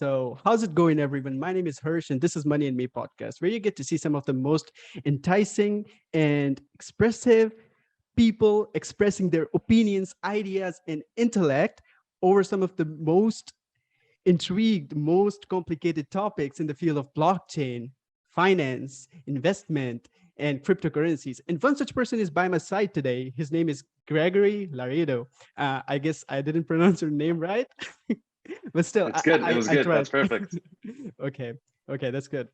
So, how's it going, everyone? My name is Hirsch, and this is Money and Me podcast, where you get to see some of the most enticing and expressive people expressing their opinions, ideas, and intellect over some of the most intrigued, most complicated topics in the field of blockchain, finance, investment, and cryptocurrencies. And one such person is by my side today. His name is Gregory Laredo. I guess I didn't pronounce your name right, but still, It's good. It was I good. tried. That's perfect. Okay, okay, that's good.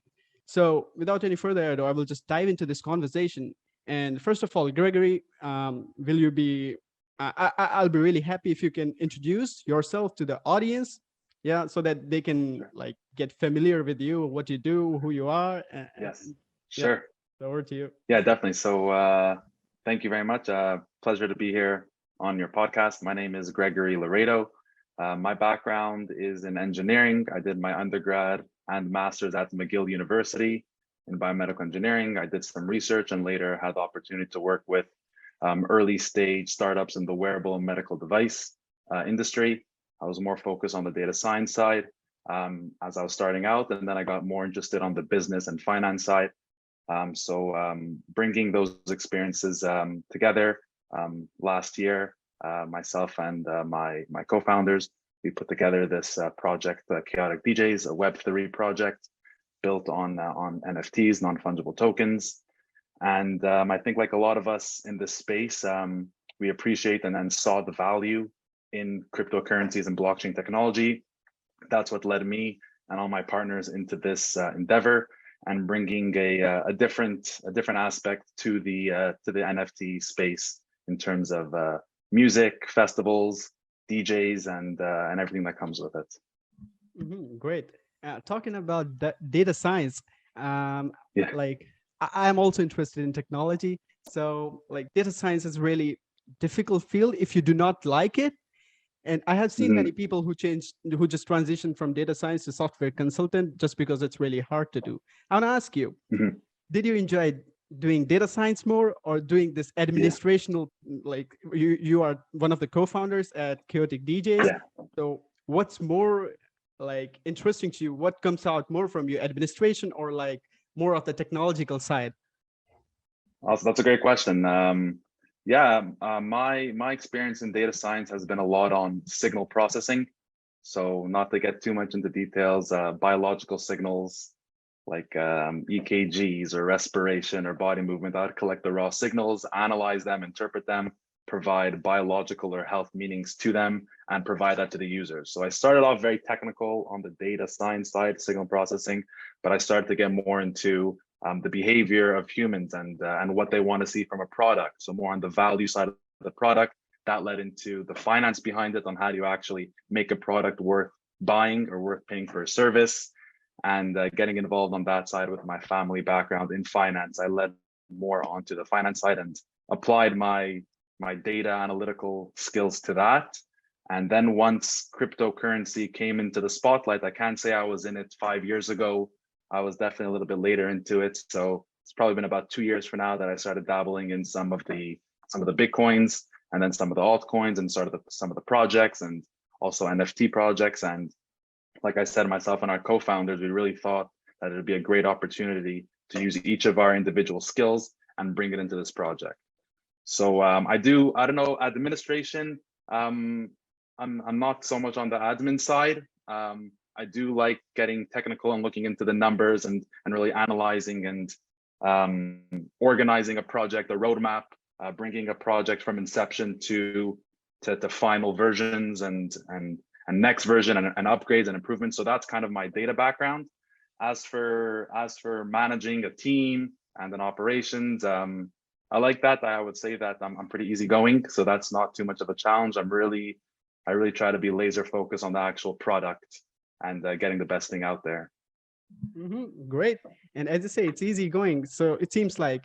So, without any further ado, I will just dive into this conversation. And first of all, Gregory, will you be? I'll be really happy if you can introduce yourself to the audience, yeah, so that they can Sure. like get familiar with you, what you do, who you are. Yes. Yeah, Sure. so over to you. Yeah, definitely. So thank you very much. Pleasure to be here on your podcast. My name is Gregory Laredo. My background is in engineering. I did my undergrad and master's at McGill University in biomedical engineering. I did some research and later had the opportunity to work with early stage startups in the wearable and medical device industry. I was more focused on the data science side as I was starting out, and then I got more interested on the business and finance side. Bringing those experiences together last year, myself and my co-founders, we put together this project, Chaotic DJs, a Web3 project built on NFTs, non-fungible tokens. And I think like a lot of us in this space, we appreciate and saw the value in cryptocurrencies and blockchain technology. That's what led me and all my partners into this endeavor and bringing a different aspect to the NFT space in terms of music, festivals, DJs, and everything that comes with it. Great. Talking about data science, Yeah. like I am also interested in technology. So like data science is really difficult field if you do not like it. And I have seen many Mhm. people who just transition from data science to software consultant just because it's really hard to do. I want to ask you, Mhm. did you enjoy doing data science more or doing this Yeah. administrational, like you are one of the co-founders at Chaotic DJs. Yeah. So what's more like interesting to you? What comes out more from you, administration or like more of the technological side? Also, that's a great question. My experience in data science has been a lot on signal processing. So not to get too much into details, biological signals like EKGs or respiration or body movement, I'd collect the raw signals, analyze them, interpret them, provide biological or health meanings to them, and provide that to the users. So I started off very technical on the data science side, signal processing, but I started to get more into the behavior of humans and what they want to see from a product. So more on the value side of the product. That led into the finance behind it on how do you actually make a product worth buying or worth paying for a service, and getting involved on that side with my family background in finance. I led more onto the finance side and applied my data analytical skills to that. And then once cryptocurrency came into the spotlight, I can't say I was in it 5 years ago. I was definitely a little bit later into it. So it's probably been about 2 years from now that I started dabbling in some of the Bitcoins and then some of the altcoins and started some of the projects and also NFT projects. And like I said, myself and our co-founders, we really thought that it would be a great opportunity to use each of our individual skills and bring it into this project. So I don't know, administration, I'm not so much on the admin side. I do like getting technical and looking into the numbers and really analyzing and organizing a project, a roadmap, bringing a project from inception to final versions and next version and upgrades and improvements. So that's kind of my data background. As for managing a team and an operations, I like that. I would say that I'm pretty easygoing, so that's not too much of a challenge. I really try to be laser focused on the actual product and getting the best thing out there. Great. And as you say, it's easy going. So it seems like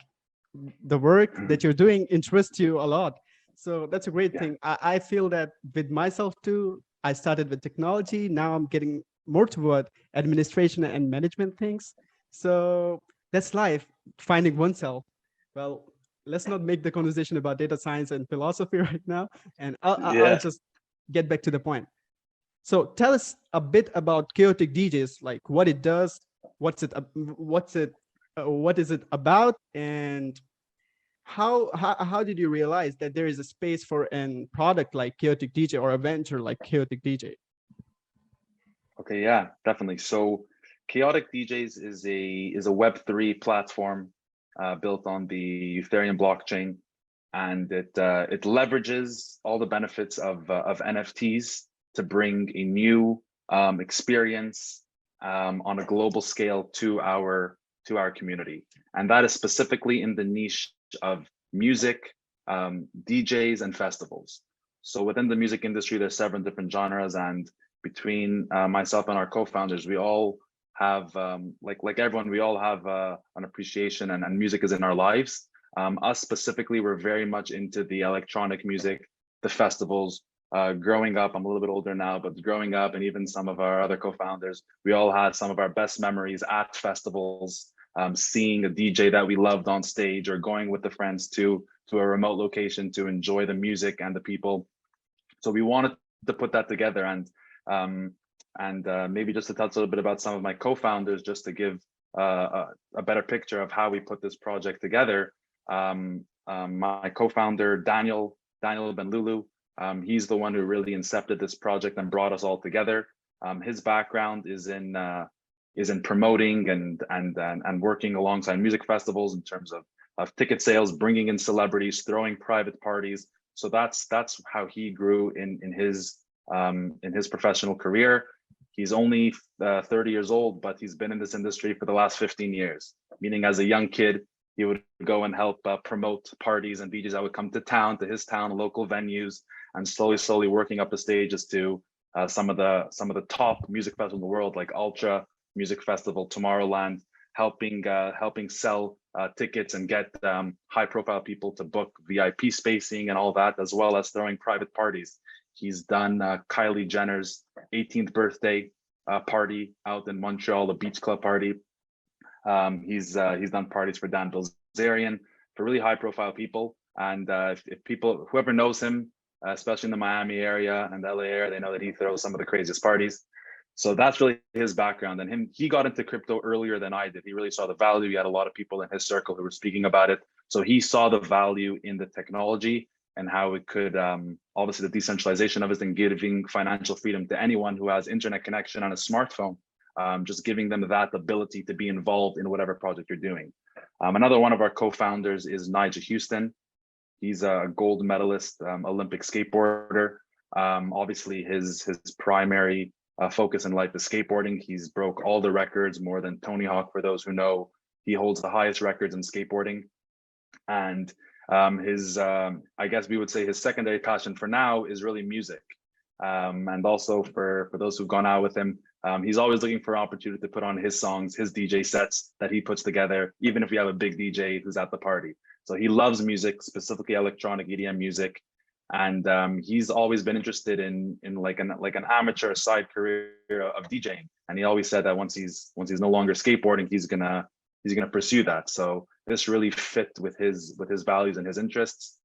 the work that you're doing interests you a lot. So that's a great Yeah. thing. I feel that with myself too. I started with technology. Now I'm getting more toward administration and management things. So that's life, finding oneself. Well, let's not make the conversation about data science and philosophy right now. And I'll Yeah. just get back to the point. So tell us a bit about Chaotic DJs, like what it does, what is it about, and how did you realize that there is a space for a product like Chaotic DJ or a venture like Chaotic DJ? Okay, yeah, definitely. So Chaotic DJs is a Web3 platform built on the Ethereum blockchain, and it leverages all the benefits of NFTs to bring a new experience on a global scale to our community, and that is specifically in the niche of music, DJs, and festivals. So within the music industry, there's several different genres, and between myself and our co-founders, we all have like everyone, we all have an appreciation, and music is in our lives. Us specifically, we're very much into the electronic music, the festivals. Growing up, I'm a little bit older now, but growing up, and even some of our other co-founders, we all had some of our best memories at festivals, seeing a DJ that we loved on stage, or going with the friends to a remote location to enjoy the music and the people. So we wanted to put that together, and maybe just to touch a little bit about some of my co-founders, just to give a better picture of how we put this project together. My co-founder Daniel Ben-Lulu, he's the one who really incepted this project and brought us all together. His background is in promoting and working alongside music festivals in terms of ticket sales, bringing in celebrities, throwing private parties. So that's how he grew in his professional career. He's only 30 years old, but he's been in this industry for the last 15 years, meaning as a young kid, he would go and help promote parties and DJs that would come to his town, local venues, and slowly working up the stages to some of the top music festivals in the world, like Ultra Music Festival, Tomorrowland, helping sell tickets and get high profile people to book VIP spacing and all that, as well as throwing private parties. He's done Kylie Jenner's 18th birthday party out in Montreal, the beach club party. He's done parties for Dan Bilzerian, for really high profile people. And if people, whoever knows him, especially in the Miami area and the LA area, they know that he throws some of the craziest parties. So that's really his background. And he got into crypto earlier than I did. He really saw the value. He had a lot of people in his circle who were speaking about it. So he saw the value in the technology and how it could, obviously the decentralization of it and giving financial freedom to anyone who has internet connection on a smartphone, just giving them that ability to be involved in whatever project you're doing. Another one of our co-founders is Nigel Houston. He's a gold medalist, Olympic skateboarder. Obviously his primary focus in life is skateboarding. He's broke all the records, more than Tony Hawk, for those who know. He holds the highest records in skateboarding. And I guess we would say his secondary passion for now is really music. And also for those who've gone out with him, he's always looking for an opportunity to put on his songs, his DJ sets that he puts together, even if we have a big DJ who's at the party. So he loves music, specifically electronic EDM music. And he's always been interested in like an amateur side career of DJing. And he always said that once he's no longer skateboarding, he's gonna pursue that. So this really fit with his values and his interests.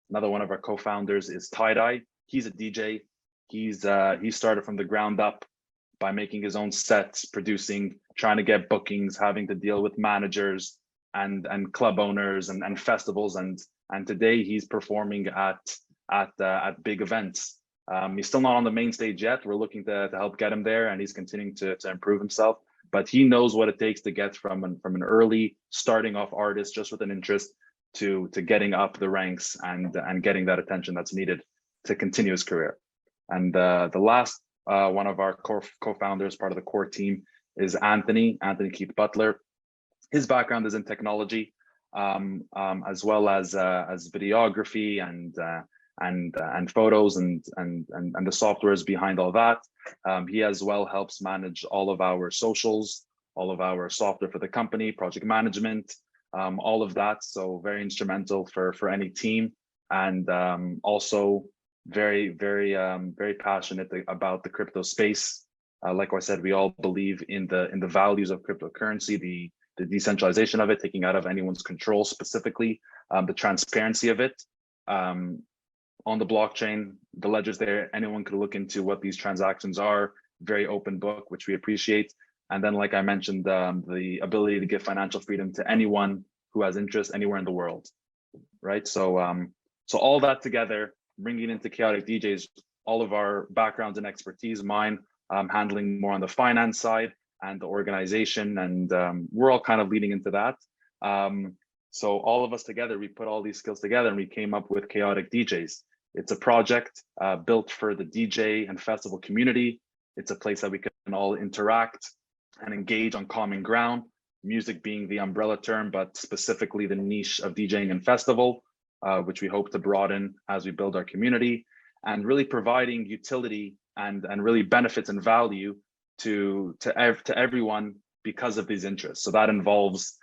Another one of our co-founders is Tie-Dye. He's a DJ. He started from the ground up by making his own sets, producing, trying to get bookings, having to deal with managers and club owners and festivals. And today he's performing at big events. He's still not on the main stage yet. We're looking to help get him there, and he's continuing to improve himself. But he knows what it takes to get from an early starting off artist just with an interest to getting up the ranks and getting that attention that's needed to continue his career. And the last one of our co-founders, part of the core team, is Anthony Keith Butler. His background is in technology, as well as videography and photos and the softwares behind all that. He as well helps manage all of our socials, all of our software for the company, project management, all of that. So very instrumental for any team, and also very passionate about the crypto space. Like I said, we all believe in the values of cryptocurrency, the decentralization of it, taking out of anyone's control, specifically the transparency of it. on the blockchain. The ledger's there. Anyone could look into what these transactions are. Very open book, which we appreciate. And then, like I mentioned, the ability to give financial freedom to anyone who has interest anywhere in the world, right? So, so all that together, bringing into Chaotic DJs, all of our backgrounds and expertise, mine handling more on the finance side and the organization, and we're all kind of leading into that. So all of us together, we put all these skills together and we came up with Chaotic DJs. It's a project built for the DJ and festival community. It's a place that we can all interact and engage on common ground, music being the umbrella term, but specifically the niche of DJing and festival, which we hope to broaden as we build our community, and really providing utility and really benefits and value to everyone because of these interests. So that involves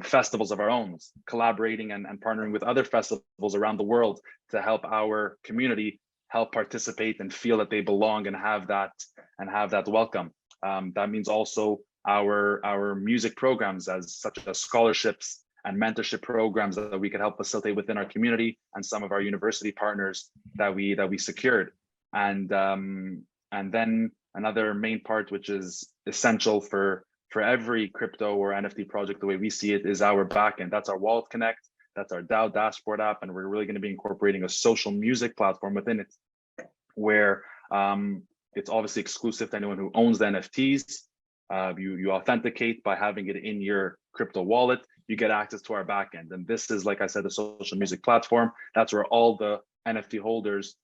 festivals of our own, collaborating and partnering with other festivals around the world to help our community help participate and feel that they belong and have that welcome. That means also our music programs, such as scholarships and mentorship programs that we could help facilitate within our community, and some of our university partners that we secured. And then another main part, which is essential for every crypto or NFT project, the way we see it, is our backend. That's our Wallet Connect. That's our DAO dashboard app, and we're really going to be incorporating a social music platform within it, where it's obviously exclusive to anyone who owns the NFTs. You authenticate by having it in your crypto wallet. You get access to our backend, and this is, like I said, the social music platform. That's where all the NFT holders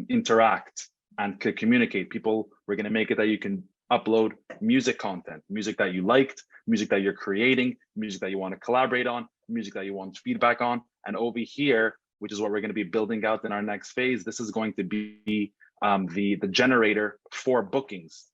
interact and could communicate. We're going to make it that you can upload music content, music that you liked, music that you're creating, music that you want to collaborate on, music that you want feedback on. And over here, which is what we're going to be building out in our next phase, this is going to be the generator for bookings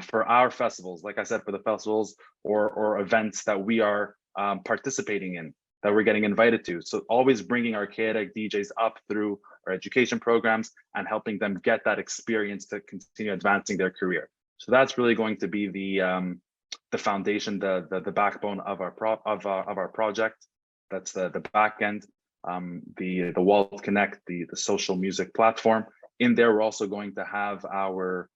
for our festivals. Like I said, for the festivals or events that we are participating in, that we're getting invited to. So always bringing our Chaotic DJs up through our education programs and helping them get that experience to continue advancing their career. So that's really going to be the foundation, the backbone of our project. That's the back end, the Wallet Connect, the social music platform. In there, we're also going to have our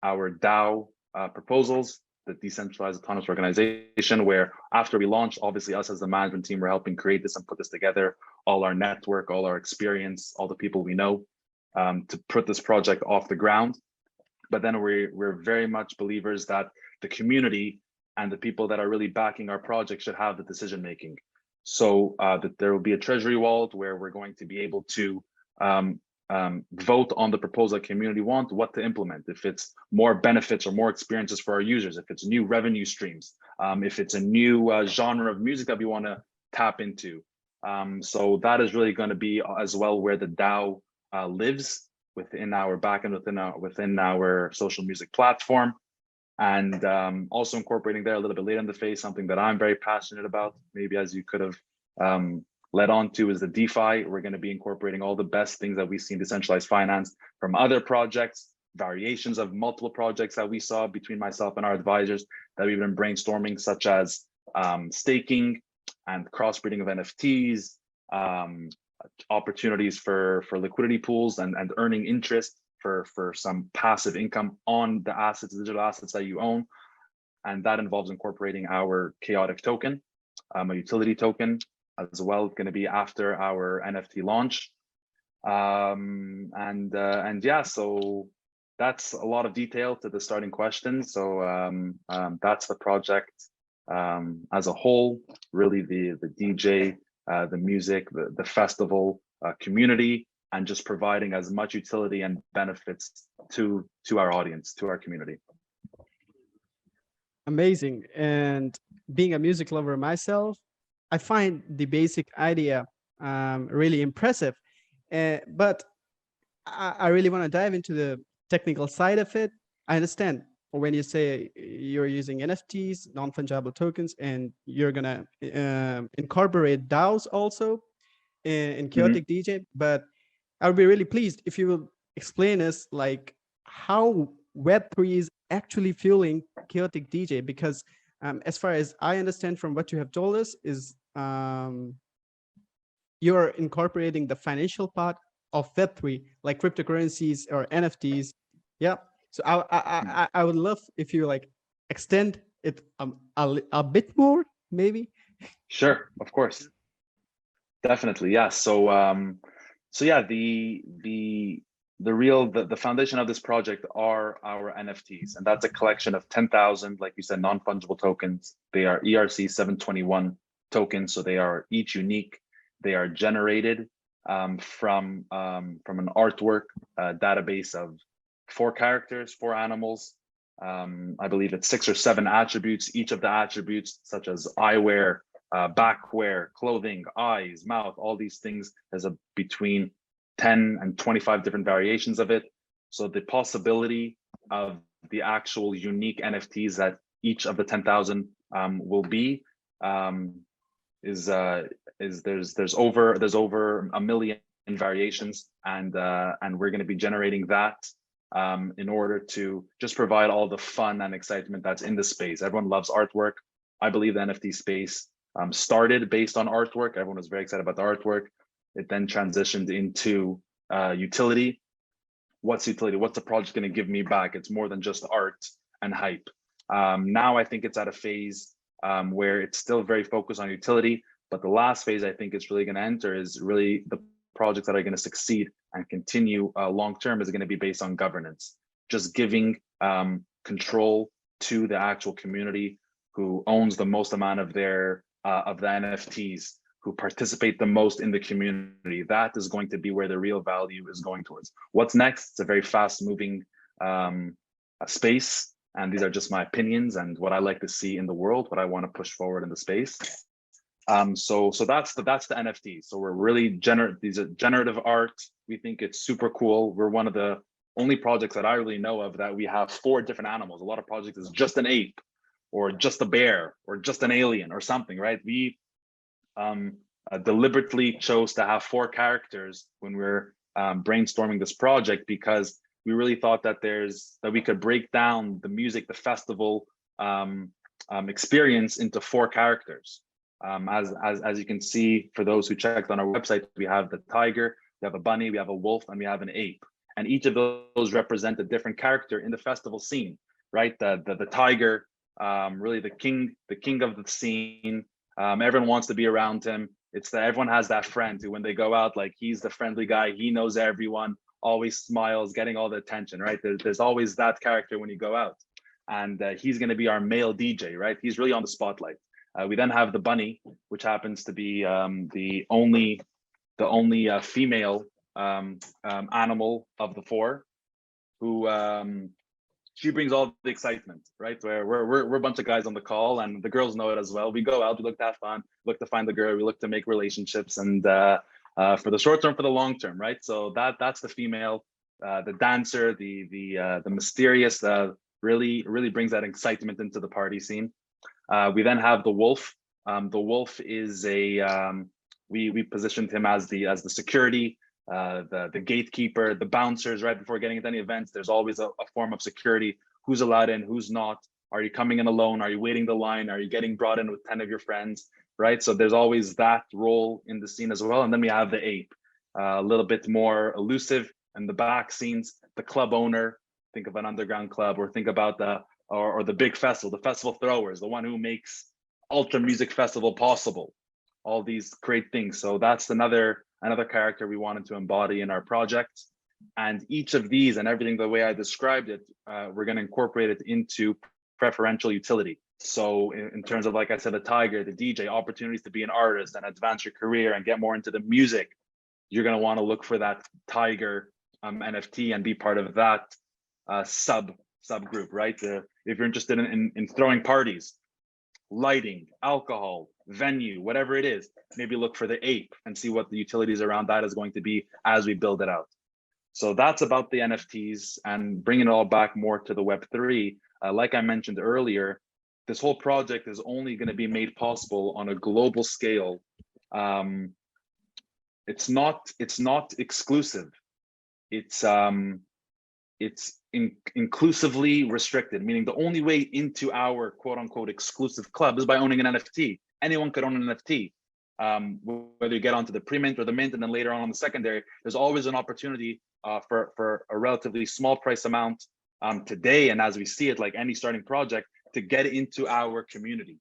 DAO proposals, the decentralized autonomous organization, where after we launch, obviously us as the management team, we're helping create this and put this together, all our network, all our experience, all the people we know, to put this project off the ground. But then we're very much believers that the community and the people that are really backing our project should have the decision making. So that there will be a treasury wallet where we're going to be able to vote on the proposal the community wants, what to implement. If it's more benefits or more experiences for our users, if it's new revenue streams, if it's a new genre of music that we want to tap into. So that is really going to be as well where the DAO lives within our backend, within our social music platform. And also incorporating there a little bit later in the phase, something that I'm very passionate about, maybe as you could have led on to, is the DeFi. We're going to be incorporating all the best things that we see in decentralized finance from other projects, variations of multiple projects that we saw between myself and our advisors that we've been brainstorming, such as staking and crossbreeding of NFTs, opportunities for liquidity pools and earning interest for some passive income on the assets, digital assets that you own. And that involves incorporating our Chaotic token, a utility token as well, going to be after our NFT launch. And yeah, so that's a lot of detail to the starting question. So that's the project as a whole, really the DJ, the music, the festival community, and just providing as much utility and benefits to our audience, to our community. Amazing. And being a music lover myself, I find the basic idea really impressive. But I really want to dive into the technical side of it. I understand when you say you're using NFTs, non-fungible tokens, and you're going to incorporate DAOs also in Chaotic DJ, but I would be really pleased if you will explain us like how Web3 is actually fueling Chaotic DJ, because as far as I understand from what you have told us is you're incorporating the financial part of Web3, like cryptocurrencies or NFTs. Yeah. So I would love if you like extend it a bit more, maybe. Sure, of course. Definitely, yeah. So yeah, the foundation of this project are our NFTs, and that's a collection of 10,000, like you said, non-fungible tokens. They are ERC 721 tokens, so they are each unique. They are generated from an artwork database of 4 characters, 4 animals. I believe it's 6 or 7 attributes. Each of the attributes, such as eyewear, backwear, clothing, eyes, mouth, all these things, there's a between 10 and 25 different variations of it. So the possibility of the actual unique NFTs that each of the 10,000 will be is there's over a million variations, and we're going to be generating that in order to just provide all the fun and excitement that's in the space. Everyone loves artwork. I believe the NFT space started based on artwork. Everyone was very excited about the artwork. It then transitioned into utility. What's utility? What's the project going to give me back? It's more than just art and hype. Now I think it's at a phase where it's still very focused on utility, but the last phase I think it's really going to enter is really the projects that are going to succeed and continue long term is going to be based on governance, just giving control to the actual community who owns the most amount of their of the NFTs, who participate the most in the community. That is going to be where the real value is going towards. What's next? It's a very fast moving space. And these are just my opinions and what I like to see in the world, what I want to push forward in the space. So that's the NFT. So we're really these are generative art. We think it's super cool. We're one of the only projects that I really know of that we have 4 different animals. A lot of projects is just an ape, or just a bear, or just an alien, or something, right? We deliberately chose to have 4 characters when we're brainstorming this project, because we really thought that we could break down the music, the festival experience into 4 characters. As you can see, for those who checked on our website, we have the tiger, we have a bunny, we have a wolf, and we have an ape. And each of those represent a different character in the festival scene, right? The tiger, really the king of the scene. Everyone wants to be around him. It's that everyone has that friend who, when they go out, like, he's the friendly guy, he knows everyone, always smiles, getting all the attention, right? There's always that character when you go out. And he's going to be our male DJ, right? He's really on the spotlight. We then have the bunny, which happens to be the only female animal of the 4, who she brings all the excitement, right? Where we're a bunch of guys on the call, and the girls know it as well. We go out, we look to have fun, look to find the girl, we look to make relationships, and for the short term, for the long term, right? So that's the female, the dancer, the mysterious, really brings that excitement into the party scene. We then have the wolf. The wolf is we positioned him as the security, the gatekeeper, the bouncers. Right before getting into any events, there's always a form of security. Who's allowed in? Who's not? Are you coming in alone? Are you waiting the line? Are you getting brought in with 10 of your friends? Right. So there's always that role in the scene as well. And then we have the ape, a little bit more elusive in the back scenes. The club owner. Think of an underground club, or think about the big festival, the festival throwers, the one who makes ultra music festival possible, all these great things. So that's another character we wanted to embody in our project. And each of these, and everything the way I described it, we're going to incorporate it into preferential utility. So in terms of, like I said, the tiger, the DJ, opportunities to be an artist and advance your career and get more into the music, you're going to want to look for that tiger NFT and be part of that subgroup, right? If you're interested in throwing parties, lighting, alcohol, venue, whatever it is, maybe look for the ape and see what the utilities around that is going to be as we build it out. So that's about the NFTs, and bringing it all back more to the Web3. Like I mentioned earlier, this whole project is only going to be made possible on a global scale. It's not exclusive. It's inclusively restricted, meaning the only way into our quote unquote exclusive club is by owning an NFT. Anyone could own an NFT. whether you get onto the pre-mint or the mint, and then later on the secondary, there's always an opportunity for a relatively small price amount today, and as we see it, like any starting project, to get into our community.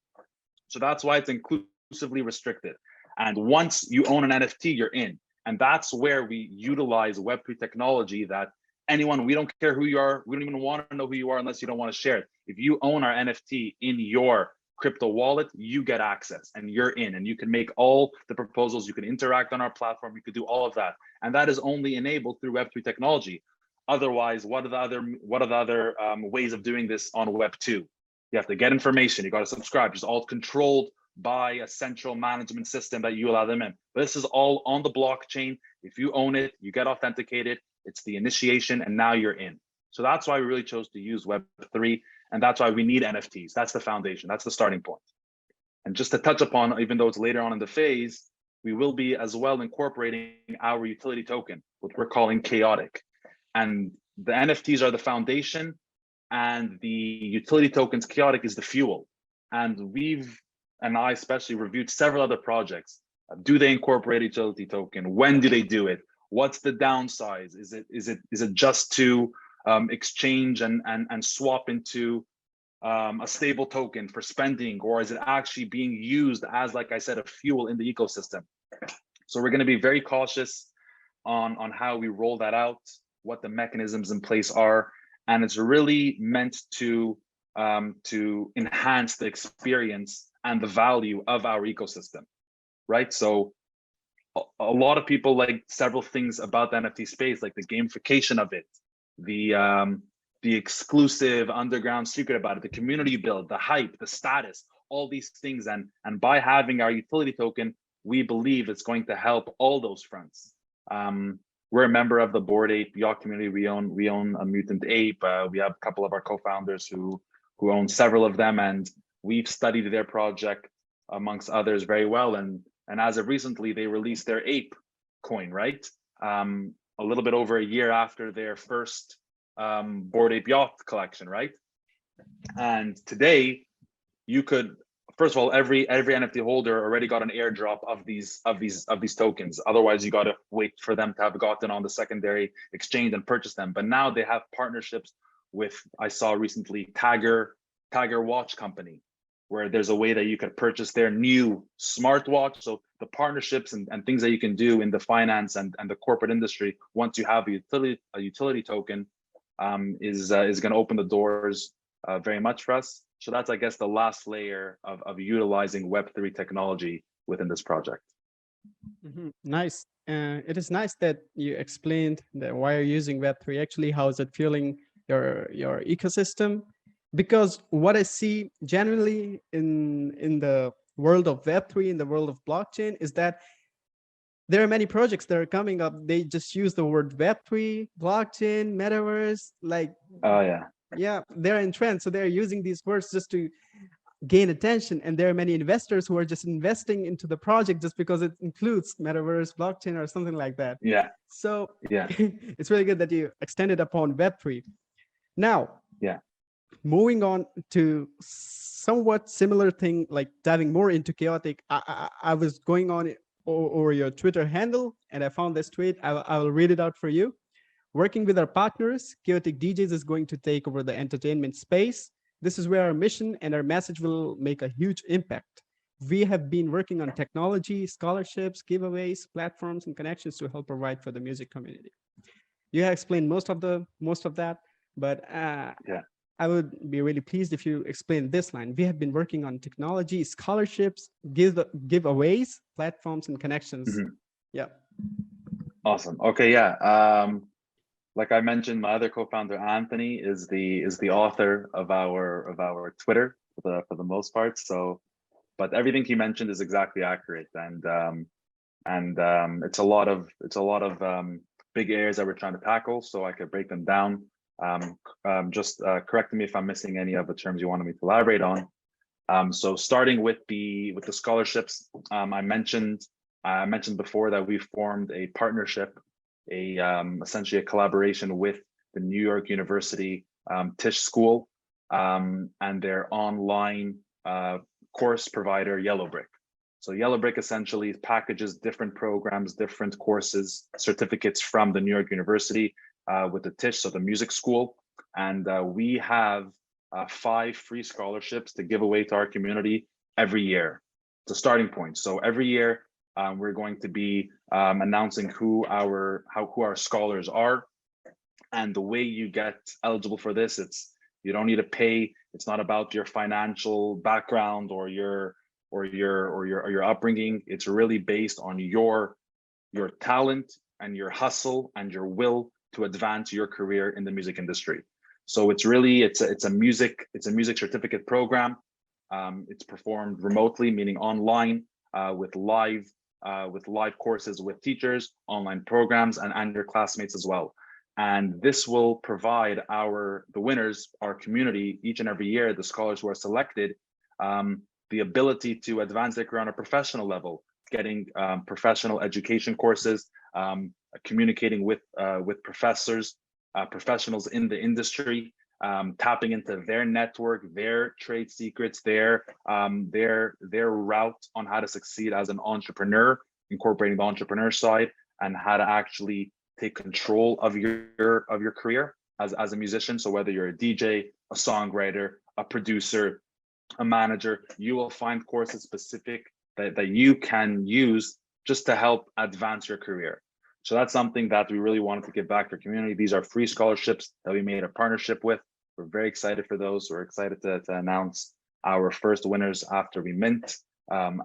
So that's why it's inclusively restricted. And once you own an NFT, you're in. And that's where we utilize Web3 technology that anyone, we don't care who you are, we don't even want to know who you are unless you don't want to share it. If you own our NFT in your crypto wallet, you get access and you're in, and you can make all the proposals, you can interact on our platform, you could do all of that. And that is only enabled through Web3 technology. Otherwise, what are the other ways of doing this on Web2? You have to get information, you got to subscribe, it's all controlled by a central management system that you allow them in. But this is all on the blockchain. If you own it, you get authenticated, it's the initiation, and now you're in. So that's why we really chose to use Web3, and that's why we need NFTs. That's the foundation, that's the starting point. And just to touch upon, even though it's later on in the phase, we will be as well incorporating our utility token, what we're calling Chaotic. And the NFTs are the foundation, and the utility tokens, Chaotic, is the fuel. And I especially reviewed several other projects. Do they incorporate utility token? When do they do it? What's the downside? Is it just to exchange and swap into a stable token for spending, or is it actually being used as, like I said, a fuel in the ecosystem? So we're going to be very cautious on how we roll that out, what the mechanisms in place are, and it's really meant to enhance the experience and the value of our ecosystem, right? So a lot of people like several things about the NFT space, like the gamification of it, the exclusive underground secret about it, the community build, the hype, the status, all these things. And by having our utility token, we believe it's going to help all those fronts. We're a member of the Bored Ape yacht community. We own a mutant ape. We have a couple of our co-founders who own several of them, and we've studied their project amongst others very well. And as of recently, they released their ape coin, right? A little bit over a year after their first Bored Ape yacht collection, right? And today, you could, first of all, every NFT holder already got an airdrop of these tokens. Otherwise, you got to wait for them to have gotten on the secondary exchange and purchase them. But now they have partnerships with, I saw recently, Tiger Watch Company, where there's a way that you could purchase their new smartwatch. So the partnerships and things that you can do in the finance and the corporate industry once you have a utility token is going to open the doors very much for us. So that's, I guess, the last layer of utilizing Web3 technology within this project. Nice. It is nice that you explained that why you're using Web3. Actually, how is it fueling your ecosystem? Because what I see generally in the world of Web3, in the world of blockchain, is that there are many projects that are coming up. They just use the word Web3, blockchain, metaverse, like, oh yeah. Yeah, they're in trend. So they're using these words just to gain attention. And there are many investors who are just investing into the project just because it includes metaverse, blockchain, or something like that. Yeah. So yeah, it's really good that you extended upon Web3. Now, yeah, moving on to somewhat similar thing, like diving more into Chaotic. I was going on over your Twitter handle, and I found this tweet. I will read it out for you. Working with our partners, Chaotic DJs is going to take over the entertainment space. This is where our mission and our message will make a huge impact. We have been working on technology, scholarships, giveaways, platforms, and connections to help provide for the music community. You have explained most of that, but yeah. I would be really pleased if you explain this line. We have been working on technology, scholarships, giveaways, platforms, and connections. Yeah. Awesome. Okay. Yeah. Like I mentioned, my other co-founder Anthony is the author of our Twitter for the most part. So, but everything he mentioned is exactly accurate, and it's a lot of big areas that we're trying to tackle. So I could break them down. Just correct me if I'm missing any of the terms you wanted me to elaborate on. So starting with the scholarships, I mentioned before that we formed a partnership, essentially a collaboration with the New York University Tisch School and their online course provider Yellowbrick. So Yellow Brick essentially packages different programs, different courses, certificates from the New York University with the TISH, so the music school. And we have 5 free scholarships to give away to our community every year. It's a starting point. So every year we're going to be announcing who our scholars are. And the way you get eligible for this, you don't need to pay. It's not about your financial background or your upbringing. It's really based on your talent and your hustle and your will to advance your career in the music industry. So it's a music certificate program. It's performed remotely, meaning online, with live courses with teachers, online programs, and your classmates as well. And this will provide the winners, our community, each and every year, the scholars who are selected, the ability to advance their career on a professional level, getting professional education courses, communicating with professionals in the industry, tapping into their network, their trade secrets, their route on how to succeed as an entrepreneur, incorporating the entrepreneur side, and how to actually take control of your career as a musician. So whether you're a DJ, a songwriter, a producer, a manager, you will find courses specific that you can use just to help advance your career. So that's something that we really wanted to give back to our community. These are free scholarships that we made a partnership with. We're very excited for those. We're excited to announce our first winners after we mint.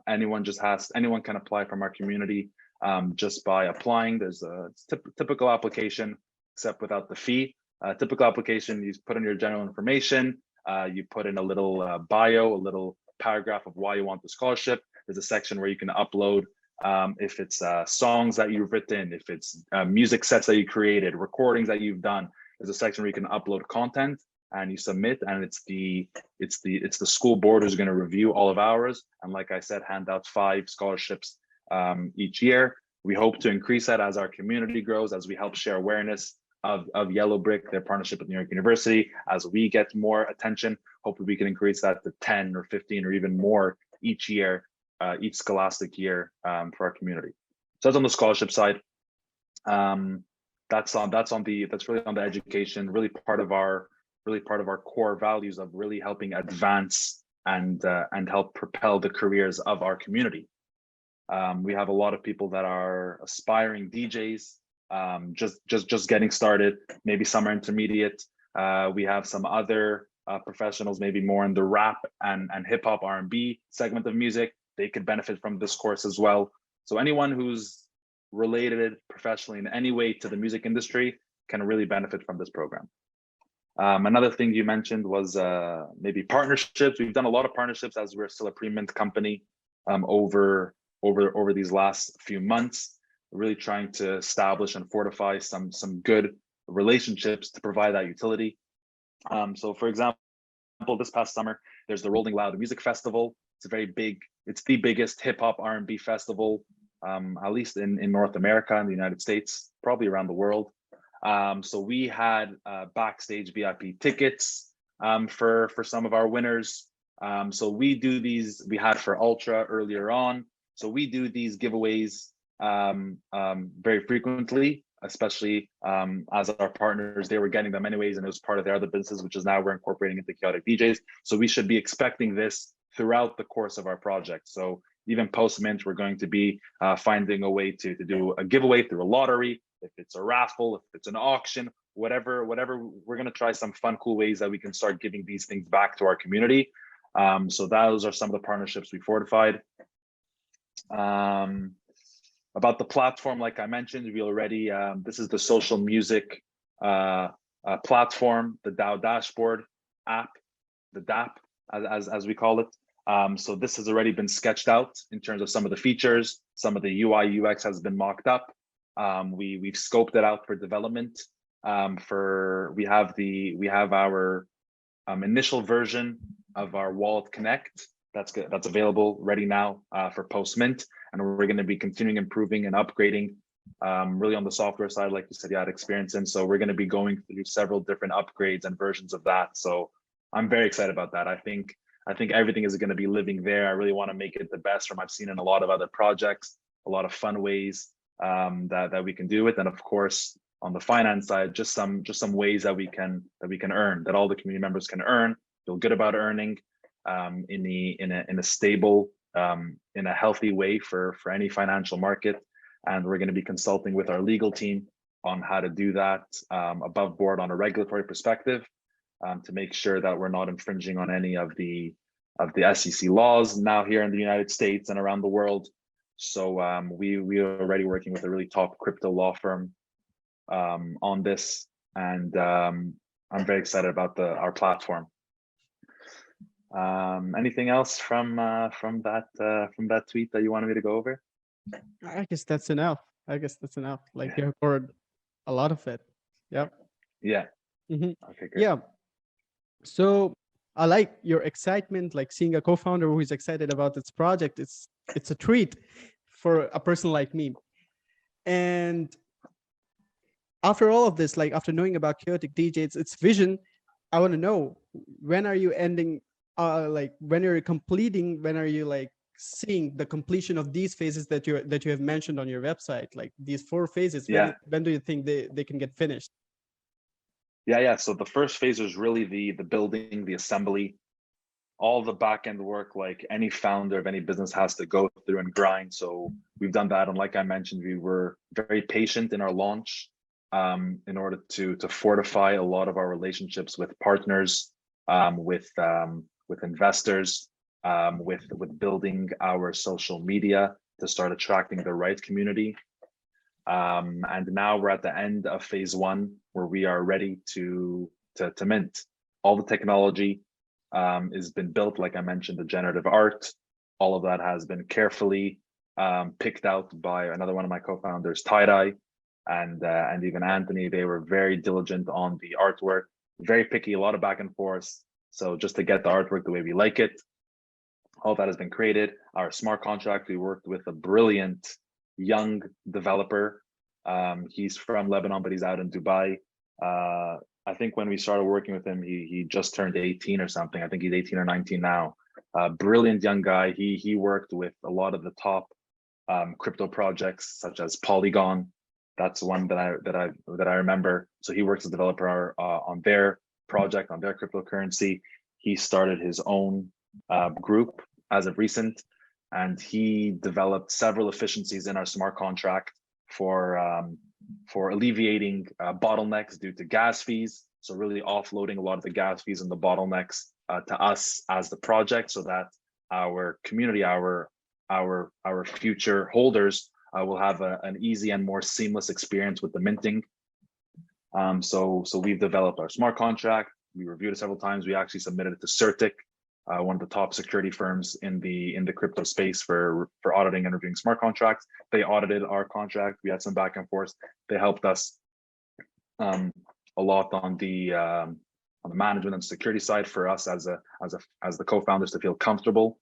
Anyone can apply from our community just by applying. There's a typical application, except without the fee. Typical application, you put in your general information, you put in a little bio, a little paragraph of why you want the scholarship. There's a section where you can upload if it's songs that you've written, if it's music sets that you created, recordings that you've done. There's a section where you can upload content and you submit, and it's the school board who's going to review all of ours. And like I said, hand out 5 scholarships each year. We hope to increase that as our community grows, as we help share awareness of Yellow Brick, their partnership with New York University. As we get more attention, hopefully we can increase that to 10 or 15 or even more each year, each scholastic year for our community. So that's on the scholarship side. That's really on the education, really part of our core values of really helping advance and help propel the careers of our community. We have a lot of people that are aspiring DJs, just getting started, maybe some are intermediate. We have some other professionals, maybe more in the rap and hip hop R&B segment of music. They could benefit from this course as well. So anyone who's related professionally in any way to the music industry can really benefit from this program. Another thing you mentioned was maybe partnerships. We've done a lot of partnerships as we're still a pre-mint company over these last few months, really trying to establish and fortify some good relationships to provide that utility. So for example, this past summer, there's the Rolling Loud Music Festival. It's the biggest hip hop R&B festival, at least in North America and the United States, probably around the world. So we had backstage VIP tickets for some of our winners. So we do these, we had for Ultra earlier on. So we do these giveaways very frequently, especially as our partners, they were getting them anyways, and it was part of their other businesses, which is now we're incorporating into Chaotic DJs. So we should be expecting this throughout the course of our project. So even post-mint, we're going to be finding a way to do a giveaway through a lottery, if it's a raffle, if it's an auction, whatever, we're going to try some fun, cool ways that we can start giving these things back to our community. So those are some of the partnerships we fortified. About the platform, like I mentioned, we already, this is the social music platform, the DAO dashboard app, the DAP, as we call it. So this has already been sketched out in terms of some of the features. Some of the UI UX has been mocked up. We've scoped it out for development. We have our initial version of our Wallet Connect that's available ready now for post mint, and we're going to be continuing improving and upgrading really on the software side, like you said, you had experience in. So we're going to be going through several different upgrades and versions of that. So I'm very excited about that. I think I think everything is going to be living there. I really want to make it the best from I've seen in a lot of other projects, a lot of fun ways that we can do it. And of course, on the finance side, just some ways that we can earn, that all the community members can earn, feel good about earning in a stable, in a healthy way for any financial market. And we're going to be consulting with our legal team on how to do that above board on a regulatory perspective, to make sure that we're not infringing on any of the SEC laws now here in the United States and around the world. So we are already working with a really top crypto law firm on this, and I'm very excited about our platform. Anything else from that tweet that you wanted me to go over? I guess that's enough. Like, you have covered a lot of it. Yep. Yeah. Okay, great. Yeah. So I like your excitement, like seeing a co-founder who is excited about this project. It's a treat for a person like me. And after all of this, like after knowing about Chaotic DJs, its vision, I want to know, when are you ending, like when you're completing, when are you like seeing the completion of these phases that you have mentioned on your website, like these 4 phases? When do you think they can get finished? Yeah. So the first phase is really the building, the assembly, all the back end work like any founder of any business has to go through and grind. So we've done that. And like I mentioned, we were very patient in our launch in order to fortify a lot of our relationships with partners, with investors, with building our social media to start attracting the right community. And now we're at the end of phase 1, where we are ready to mint. All the technology has been built. Like I mentioned, the generative art, all of that has been carefully picked out by another one of my co-founders, Tie-Dye, and even Anthony. They were very diligent on the artwork, very picky, a lot of back and forth. So just to get the artwork the way we like it, all that has been created. Our smart contract, we worked with a brilliant young developer. He's from Lebanon, but he's out in Dubai. I think when we started working with him, he just turned 18 or something. I think he's 18 or 19 now. Brilliant young guy. He worked with a lot of the top crypto projects, such as Polygon. That's one that I remember. So he works as a developer on their project, on their cryptocurrency. He started his own group as of recent, and he developed several efficiencies in our smart contract for alleviating bottlenecks due to gas fees. So really offloading a lot of the gas fees and the bottlenecks to us as the project, so that our community, our future holders will have an easy and more seamless experience with the minting. So we've developed our smart contract. We reviewed it several times. We actually submitted it to Certic, one of the top security firms in the crypto space for auditing and reviewing smart contracts. They audited our contract. We had some back and forth. They helped us a lot on the management and security side for us as the co-founders to feel comfortable.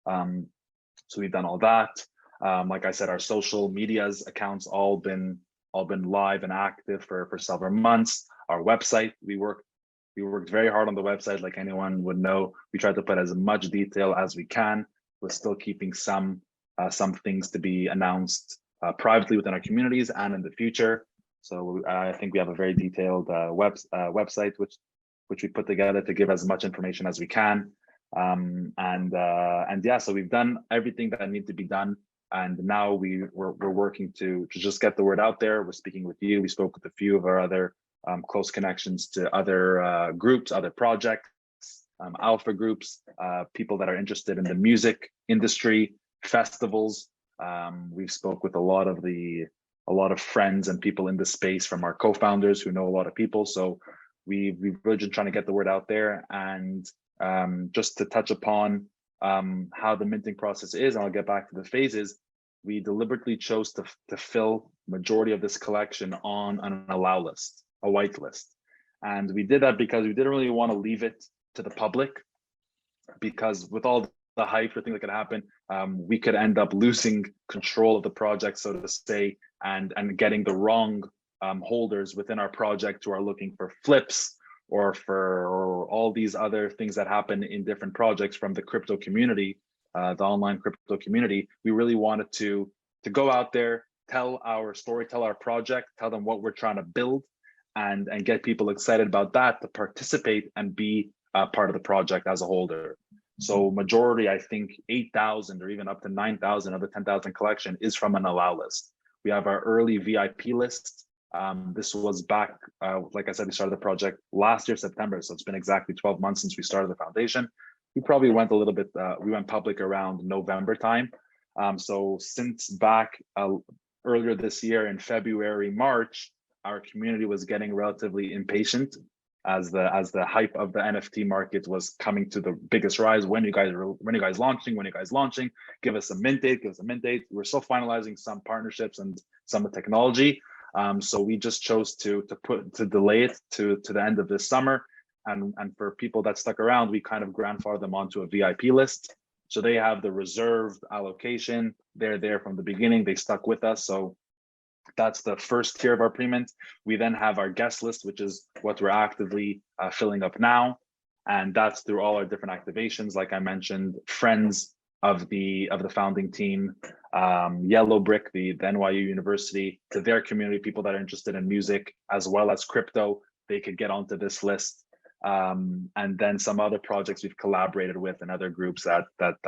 So we've done all that. Like I said, our social medias accounts all been live and active for several months. Our website, we worked very hard on the website, like anyone would know. We tried to put as much detail as we can. We're still keeping some things to be announced privately within our communities and in the future. So I think we have a very detailed website which we put together to give as much information as we can. And yeah, so we've done everything that needs to be done. And now we're working to just get the word out there. We're speaking with you. We spoke with a few of our other close connections to other groups, other projects, alpha groups, people that are interested in the music industry, festivals. We've spoke with a lot of friends and people in the space from our co-founders who know a lot of people. So we've really just trying to get the word out there. And just to touch upon how the minting process is, and I'll get back to the phases. We deliberately chose to fill majority of this collection on an allow list, a whitelist. And we did that because we didn't really want to leave it to the public, because with all the hype or things that could happen, we could end up losing control of the project, so to say, and getting the wrong holders within our project who are looking for flips or all these other things that happen in different projects from the crypto community, the online crypto community. We really wanted to go out there, tell our story, tell our project, tell them what we're trying to build, and get people excited about that to participate and be part of the project as a holder. So majority, I think 8,000 or even up to 9,000 of the 10,000 collection is from an allow list. We have our early VIP list. This was back, like I said, we started the project last year, September. So it's been exactly 12 months since we started the foundation. We probably went a little bit, we went public around November time. So since back earlier this year in February, March, our community was getting relatively impatient as the hype of the NFT market was coming to the biggest rise. When you guys launching? Give us a mint date. We're still finalizing some partnerships and some technology. So we just chose to delay it to the end of this summer. And for people that stuck around, we kind of grandfathered them onto a VIP list. So they have the reserved allocation. They're there from the beginning. They stuck with us. So that's the first tier of our pre-mint. We then have our guest list, which is what we're actively filling up now. And that's through all our different activations. Like I mentioned, friends of the founding team, Yellow Brick, the NYU University, to their community, people that are interested in music as well as crypto, they could get onto this list. And then some other projects we've collaborated with and other groups that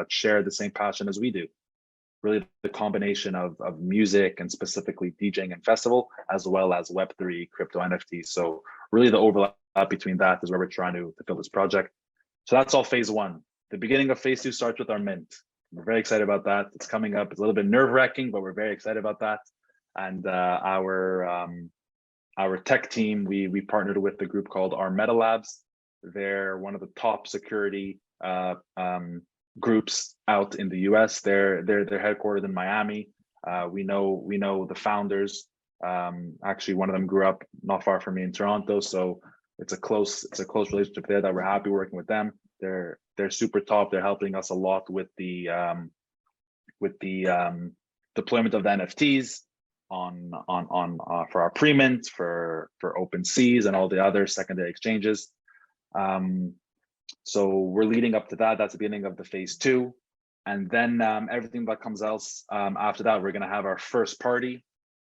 share the same passion as we do. Really the combination of music and specifically DJing and festival, as well as Web3, crypto NFTs. So really the overlap between that is where we're trying to build this project. So that's all phase one. The beginning of phase two starts with our mint. We're very excited about that. It's coming up. It's a little bit nerve-wracking, but we're very excited about that. And our tech team, we partnered with the group called our Meta Labs. They're one of the top security groups out in the US. They're headquartered in Miami. We know the founders. Actually, one of them grew up not far from me in Toronto, so it's a close relationship there that we're happy working with them. They're super top. They're helping us a lot with the deployment of the NFTs on for our pre-mint, for OpenSeas and all the other secondary exchanges. So we're leading up to that. That's the beginning of the phase two. And then everything that comes else after that, we're going to have our first party,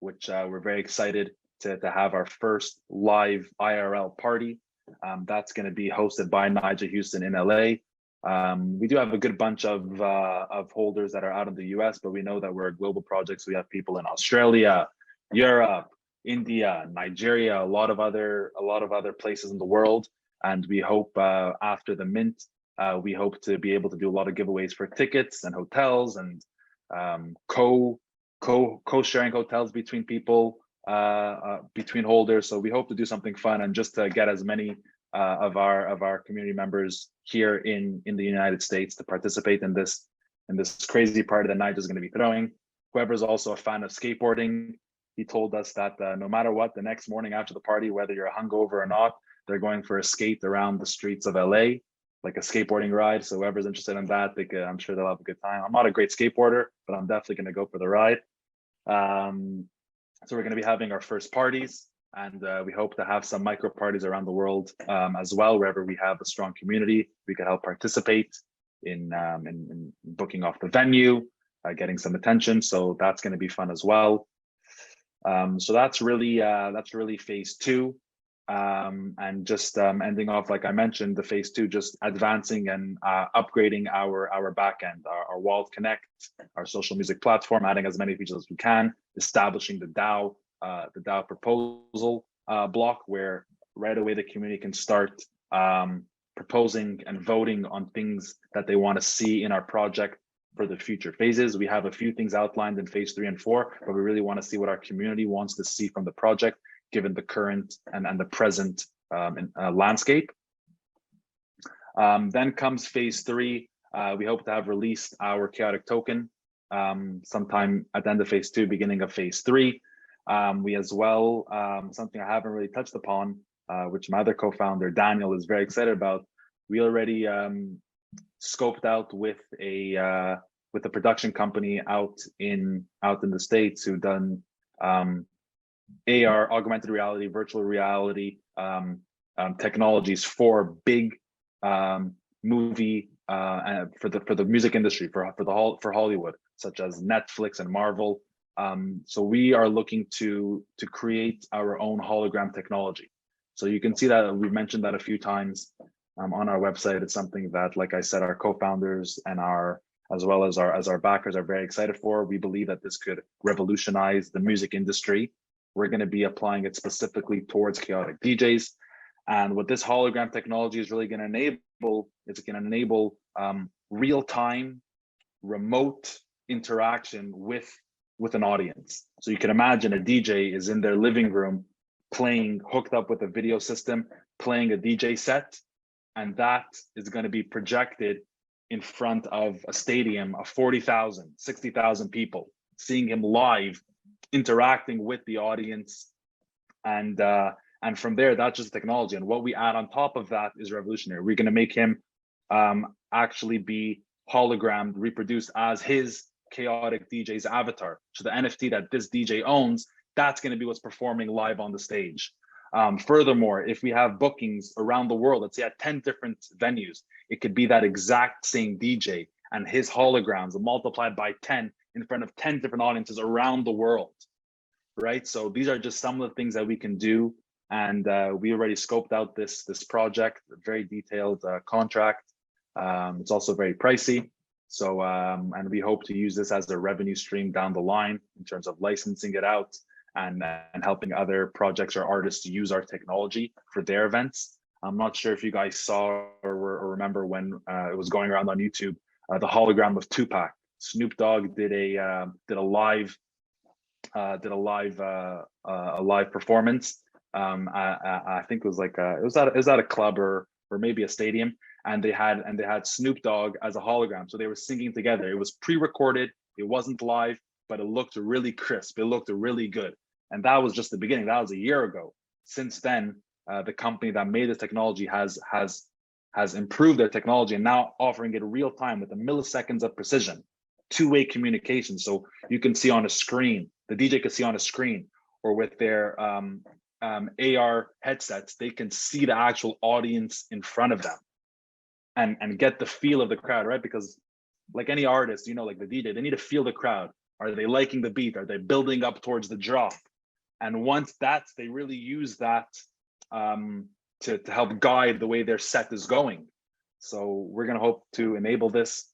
which we're very excited to have our first live IRL party. That's going to be hosted by Nigel Houston in LA. We do have a good bunch of holders that are out in the US, but we know that we're a global project. So we have people in Australia, Europe, India, Nigeria, a lot of other places in the world. And we hope after the mint, we hope to be able to do a lot of giveaways for tickets and hotels and co-sharing hotels between people, between holders. So we hope to do something fun and just to get as many of our community members here in the United States to participate in this crazy party that Nigel is going to be throwing. Whoever's also a fan of skateboarding, he told us that no matter what, the next morning after the party, whether you're hungover or not, they're going for a skate around the streets of LA, like a skateboarding ride. So whoever's interested in that, I'm sure they'll have a good time. I'm not a great skateboarder, but I'm definitely going to go for the ride. So we're going to be having our first parties, and we hope to have some micro parties around the world as well, wherever we have a strong community. We can help participate in booking off the venue, getting some attention. So that's going to be fun as well. So that's really phase two. And just ending off, like I mentioned, the phase two, just advancing and upgrading our backend, our Wallet Connect, our social music platform, adding as many features as we can, establishing the DAO proposal block, where right away the community can start proposing and voting on things that they want to see in our project for the future phases. We have a few things outlined in phase 3 and 4, but we really want to see what our community wants to see from the project, given the current and the present landscape. Then comes phase 3. We hope to have released our Chaotic token sometime at the end of phase 2, beginning of phase 3. We as well, something I haven't really touched upon, which my other co-founder Daniel is very excited about. We already scoped out with a production company out in the States who done AR, augmented reality, virtual reality technologies for big movie for the music industry, for Hollywood, such as Netflix and Marvel. So we are looking to create our own hologram technology. So you can see that we've mentioned that a few times on our website. It's something that, like I said, our co-founders and as well as our backers are very excited for. We believe that this could revolutionize the music industry. We're going to be applying it specifically towards Chaotic DJs. And what this hologram technology is really going to enable, it's going to enable real-time, remote interaction with an audience. So you can imagine a DJ is in their living room playing, hooked up with a video system, playing a DJ set, and that is going to be projected in front of a stadium of 40,000, 60,000 people, seeing him live, interacting with the audience. And from there, that's just technology. And what we add on top of that is revolutionary. We're going to make him actually be hologrammed, reproduced as his Chaotic DJ's avatar. So the NFT that this DJ owns, that's going to be what's performing live on the stage. Furthermore, if we have bookings around the world, let's say at 10 different venues, it could be that exact same DJ and his holograms multiplied by 10 in front of 10 different audiences around the world, right? So these are just some of the things that we can do. And we already scoped out this project, a very detailed contract. It's also very pricey. So, and we hope to use this as a revenue stream down the line in terms of licensing it out and helping other projects or artists to use our technology for their events. I'm not sure if you guys saw or remember when it was going around on YouTube, the hologram of Tupac. Snoop Dogg did a live performance. I think it was like it was at a club or maybe a stadium, and they had Snoop Dogg as a hologram. So they were singing together. It was pre-recorded. It wasn't live, but it looked really crisp. It looked really good. And that was just the beginning. That was a year ago. Since then, the company that made this technology has improved their technology and now offering it real time with the milliseconds of precision, two-way communication. So you can see on a screen, the DJ can see on a screen, or with their AR headsets, they can see the actual audience in front of them and get the feel of the crowd, right? Because like any artist, you know, like the DJ, they need to feel the crowd. Are they liking the beat? Are they building up towards the drop? And once they really use that to help guide the way their set is going. So we're going to hope to enable this.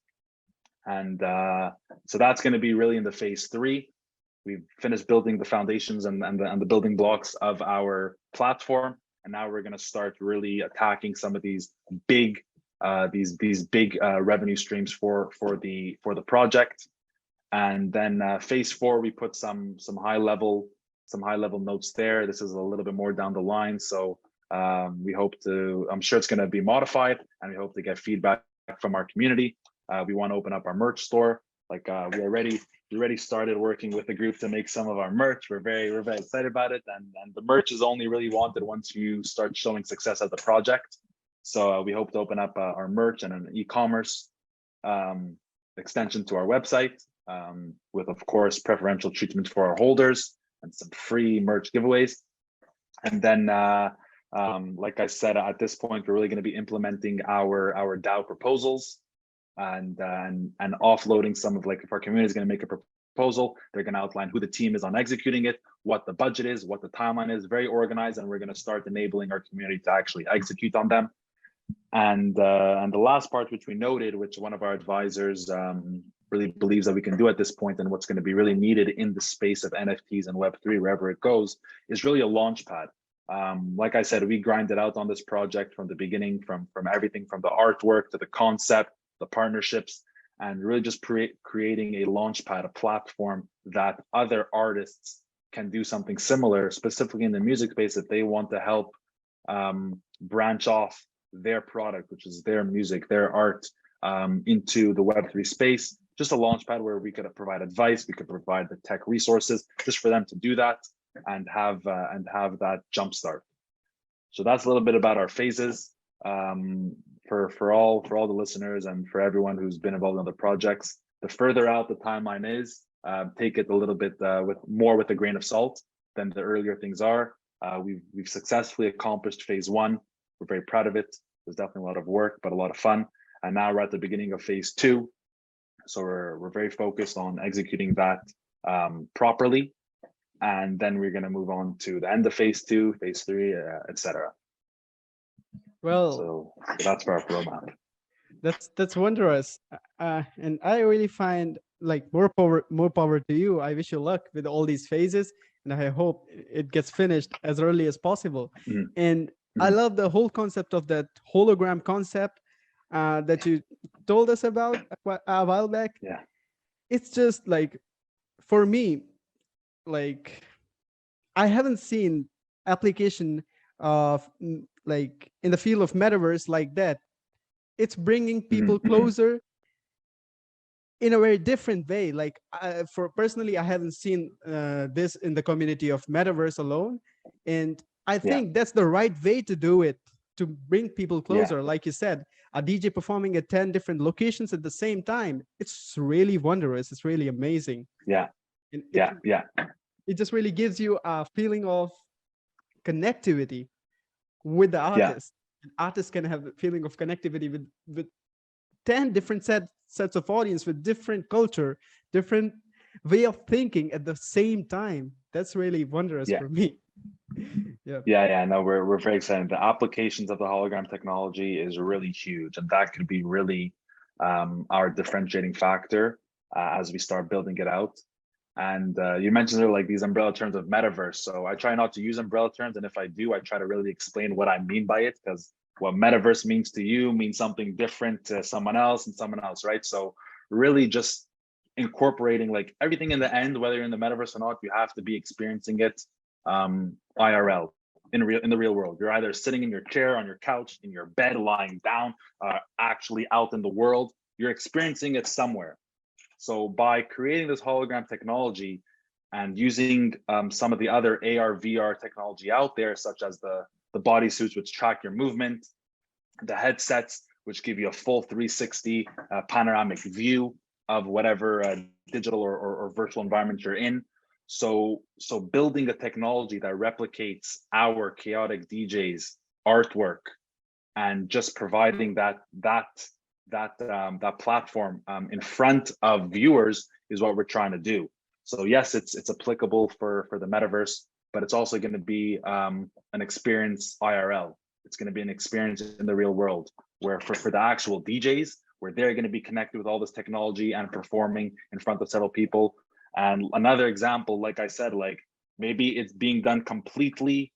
And so that's going to be really in the phase 3. We've finished building the foundations and the building blocks of our platform. And now we're going to start really attacking some of these big revenue streams for the project. And then phase 4, we put some high level notes there. This is a little bit more down the line. So we hope to, I'm sure it's going to be modified, and we hope to get feedback from our community. We want to open up our merch store. Like we already started working with the group to make some of our merch. We're very excited about it. And the merch is only really wanted once you start showing success as a project. So we hope to open up our merch and an e-commerce extension to our website with, of course, preferential treatment for our holders and some free merch giveaways. And then, like I said, at this point, we're really going to be implementing our DAO proposals and offloading some of, like, if our community is going to make a proposal, they're going to outline who the team is on executing it, what the budget is, what the timeline is, very organized, and we're going to start enabling our community to actually execute on them. And the last part, which we noted, which one of our advisors really believes that we can do at this point, and what's going to be really needed in the space of NFTs and Web3, wherever it goes, is really a launch pad. Like I said, we grinded out on this project from the beginning, from everything from the artwork to the concept, the partnerships, and really just creating a launch pad, a platform that other artists can do something similar, specifically in the music space, if they want to help branch off their product, which is their music, their art, into the Web3 space. Just a launch pad where we could provide advice, we could provide the tech resources just for them to do that and have that jumpstart. So that's a little bit about our phases. For all the listeners and for everyone who's been involved in other projects, the further out the timeline is, take it a little bit with a grain of salt than the earlier things are. We've successfully accomplished phase 1. We're very proud of it. There's definitely a lot of work, but a lot of fun. And now we're at the beginning of phase 2. So we're very focused on executing that properly. And then we're going to move on to the end of phase 2, phase 3, etc. Well, so that's our roadmap. That's wondrous, and I really find like more power to you. I wish you luck with all these phases, and I hope it gets finished as early as possible. Mhm. And I Mhm. love the whole concept of that hologram concept that you told us about a while back. Yeah. It's just like, for me, like, I haven't seen application of like in the field of metaverse like that. It's bringing people Mhm. Mhm. closer in a very different way. Like, for personally, I haven't seen this in the community of metaverse alone, and I Yeah. think that's the right way to do it, to bring people Yeah. closer. Like you said, a DJ performing at 10 different locations at the same time. It's really wondrous. It's really amazing. Yeah. And Yeah. Yeah. it just really gives you a feeling of connectivity with the Yeah. artist. An artist can have a feeling of connectivity with 10 different sets of audience with different culture, different way of thinking at the same time. That's really wondrous Yeah. for me. Yeah. Yeah. No, we're very excited. The applications of the hologram technology is really huge, and that could be really our differentiating factor as we start building it out. And you mentioned there like these umbrella terms of metaverse. So I try not to use umbrella terms, and if I do, I try to really explain what I mean by it, because what metaverse means to you means something different to someone else and someone else, right? So really just incorporating like everything in the end, whether you're in the metaverse or not, you have to be experiencing it IRL, in the real world. You're either sitting in your chair, on your couch, in your bed, lying down, actually out in the world. You're experiencing it somewhere. So by creating this hologram technology and using some of the other AR, VR technology out there, such as the bodysuits which track your movement, the headsets which give you a full 360 panoramic view of whatever digital or virtual environment you're in. So building a technology that replicates our Chaotic DJs artwork and just providing that platform in front of viewers is what we're trying to do. So yes, it's applicable for the metaverse, but it's also going to be an experience IRL. It's going to be an experience in the real world, where for the actual DJs, where they're going to be connected with all this technology and performing in front of several people. And another example, like I said, like maybe it's being done completely,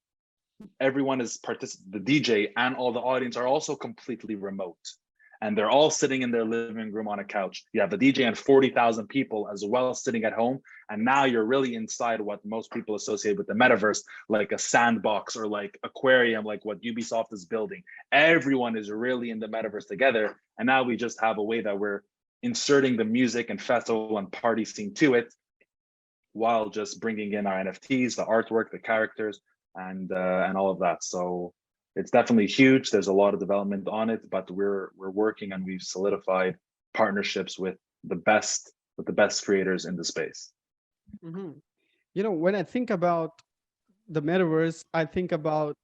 everyone is the DJ and all the audience are also completely remote, and they're all sitting in their living room on a couch. You have the DJ and 40,000 people as well sitting at home, and now you're really inside what most people associate with the metaverse, like a sandbox or like aquarium, like what Ubisoft is building. Everyone is really in the metaverse together, and now we just have a way that we're inserting the music and festival and party scene to it, while just bringing in our NFTs, the artwork, the characters, and all of that. So it's definitely huge. There's a lot of development on it, but we're working and we've solidified partnerships with the best creators in the space. Mm-hmm. You know, when I think about the metaverse, I think about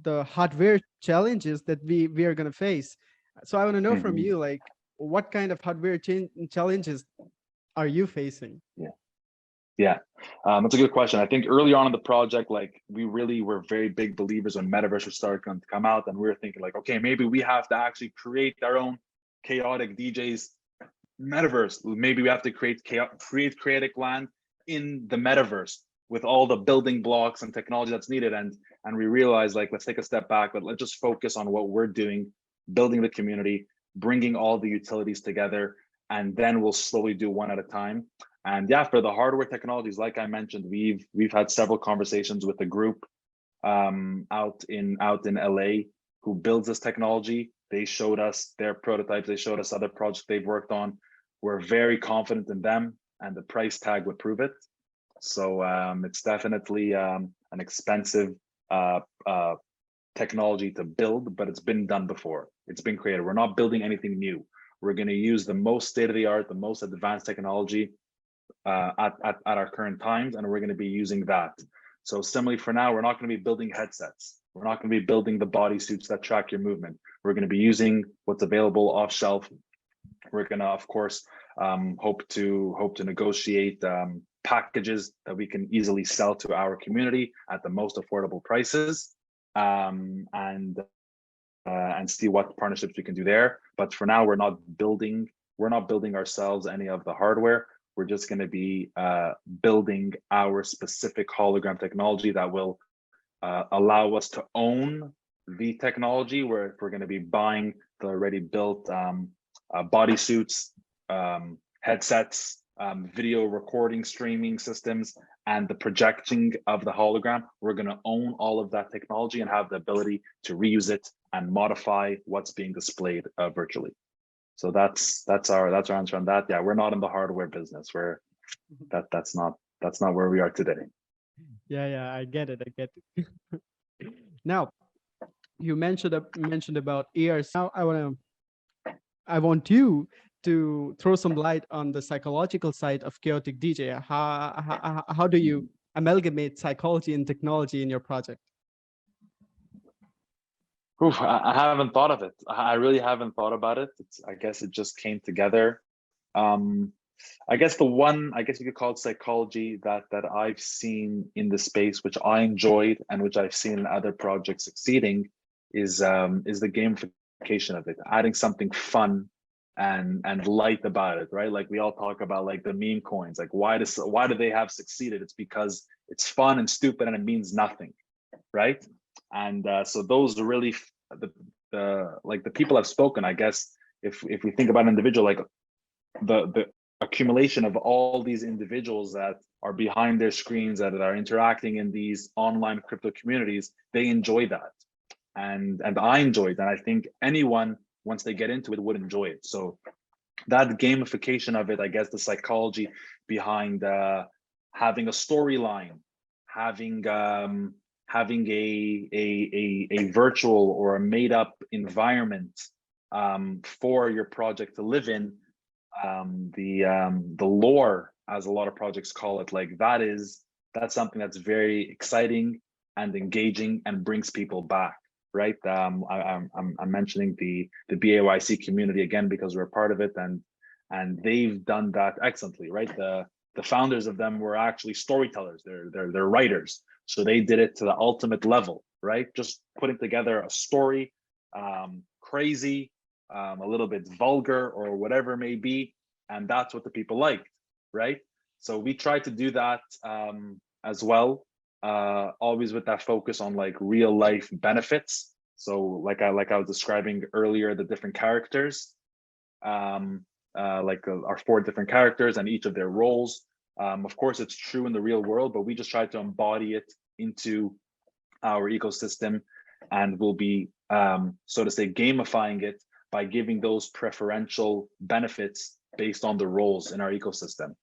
the hardware challenges that we are going to face. So I want to know from Mm-hmm. you, like, what kind of hardware challenges are you facing? Yeah, that's a good question. I think early on in the project, like we really were very big believers when Metaverse was starting to come out, and we were thinking like, okay, maybe we have to actually create our own Chaotic DJs Metaverse. Maybe we have to create Chaotic Land in the Metaverse with all the building blocks and technology that's needed. And we realized like, let's take a step back, but let's just focus on what we're doing, building the community, bringing all the utilities together, and then we'll slowly do one at a time. And yeah, for the hardware technologies, like I mentioned, we've had several conversations with a group out in LA who builds this technology. They showed us their prototypes. They showed us other projects they've worked on. We're very confident in them, and the price tag would prove it. So it's definitely an expensive technology to build, but it's been done before. It's been created. We're not building anything new. We're going to use the most state-of-the-art, the most advanced technology at our current times, and we're going to be using that. So similarly, for now, we're not going to be building headsets. We're not going to be building the bodysuits that track your movement. We're going to be using what's available off shelf. We're going to, of course, hope to negotiate packages that we can easily sell to our community at the most affordable prices, and see what partnerships we can do there. But for now, we're not building ourselves any of the hardware. We're just going to be building our specific hologram technology that will allow us to own the technology, where if we're going to be buying the already built bodysuits, headsets, video recording, streaming systems, and the projecting of the hologram, we're going to own all of that technology and have the ability to reuse it and modify what's being displayed virtually. So that's our answer on that. Yeah, we're not in the hardware business. That's not where we are today. Yeah, I get it. Now, you mentioned about AR. Now I want you to throw some light on the psychological side of Chaotic DJ. How do you amalgamate psychology and technology in your project? Oof, I haven't thought of it. I really haven't thought about it. I guess it just came together. I guess you could call it psychology that I've seen in the space, which I enjoyed and which I've seen in other projects succeeding, is the gamification of it, adding something fun and light about it, right? Like we all talk about like the meme coins, like why do they have succeeded? It's because it's fun and stupid and it means nothing, right? And so those are really the people I've spoken. I guess if we think about an individual, like the accumulation of all these individuals that are behind their screens, that are interacting in these online crypto communities, they enjoy that, and I enjoyed, and I think anyone, once they get into it, would enjoy it. So that gamification of it, I guess the psychology behind having a storyline, having a virtual or a made up environment for your project to live in, the lore, as a lot of projects call it, like that's something that's very exciting and engaging and brings people back, right? I'm mentioning the BAYC community again because we're a part of it, and they've done that excellently, right? The founders of them were actually storytellers. They're writers, so they did it to the ultimate level, right? Just putting together a story, crazy, a little bit vulgar or whatever it may be, and that's what the people liked, right? So we try to do that as well, always with that focus on like real life benefits. So like I was describing earlier, the different characters, our 4 different characters and each of their roles. Of course, it's true in the real world, but we just try to embody it into our ecosystem, and we'll be, so to say, gamifying it by giving those preferential benefits based on the roles in our ecosystem.